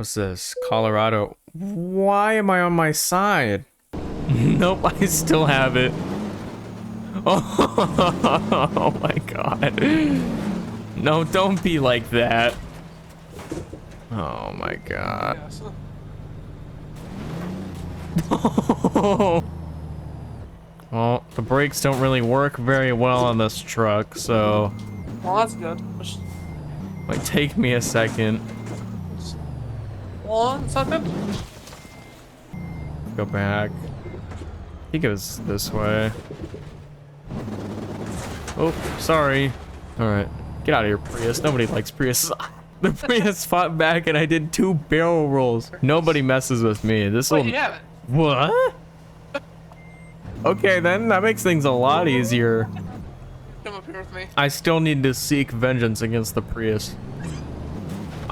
What's this? Colorado. Why am I on my side? Nope, I still have it. Oh my god. No, don't be like that. Oh my god. Well, the brakes don't really work very well on this truck, so... Well, that's good. Might take me a second. 1 second. Go back. He goes this way. Oh, sorry. Alright. Get out of here, Prius. Nobody likes Prius. The Prius fought back and I did 2 barrel rolls. Nobody messes with me. This will... Wait, you have it. What? Okay, then that makes things a lot easier. Come up here with me. I still need to seek vengeance against the Prius.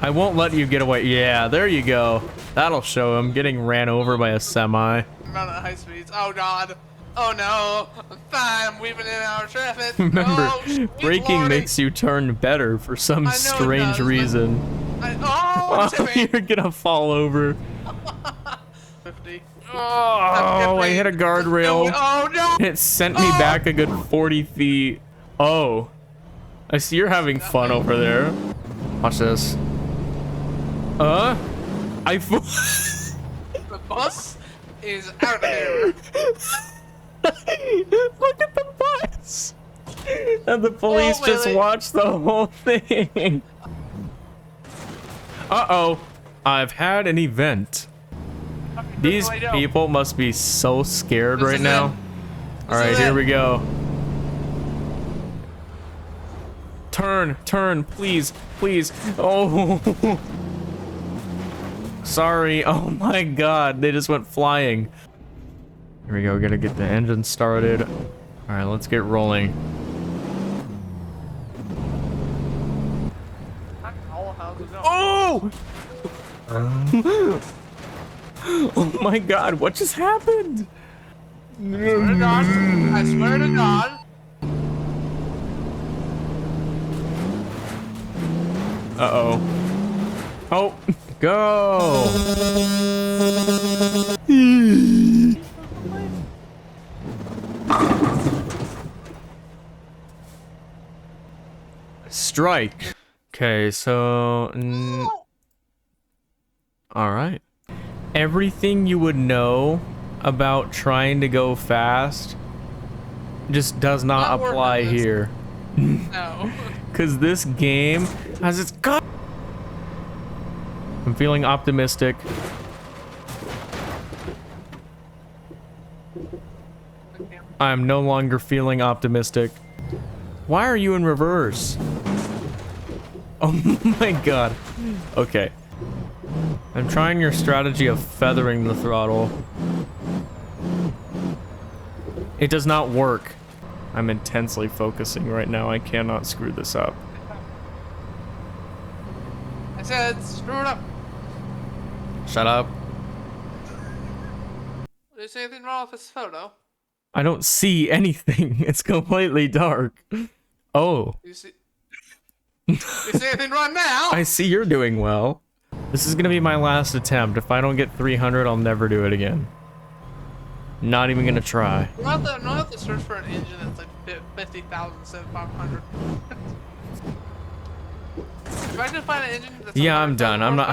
I won't let you get away. Yeah, there you go. That'll show him getting ran over by a semi. I'm running at high speeds. Oh god. Oh no. I'm fine. I'm weaving in and out of traffic. Remember, Oh, braking Lordy. makes you turn better for some I know it strange does, reason. Oh, You're gonna fall over. 50. Oh, I hit a guardrail. Oh no. It sent me back a good 40 feet. Oh. I see you're having fun over there. Watch this. The bus is out of here. Look at the bus. And the police just watched the whole thing. Uh-oh. I've had an event. These people must be so scared right now. Alright, here we go. Turn, please, please. Oh. Sorry. Oh my god, they just went flying. Here we go, gotta get the engine started. Alright, let's get rolling. Oh! Oh my god, what just happened? I swear to God. I swear to God. Uh-oh. Oh, go! Strike. Okay, so... Alright. Everything you would know about trying to go fast just does not apply here. No. Because this game has its god. I'm feeling optimistic. I'm no longer feeling optimistic. Why are you in reverse? Oh my god. Okay. I'm trying your strategy of feathering the throttle. It does not work. I'm intensely focusing right now. I cannot screw this up. I said screw it up. Shut up. Is there anything wrong with this photo? I don't see anything. It's completely dark. Oh. You see anything wrong now? I see you're doing well. This is gonna be my last attempt. If I don't get 300, I'll never do it again. Not even gonna try. We're not have to search for an engine that's like 50,500. If I can find an engine that's Yeah, I'm done. I'm not.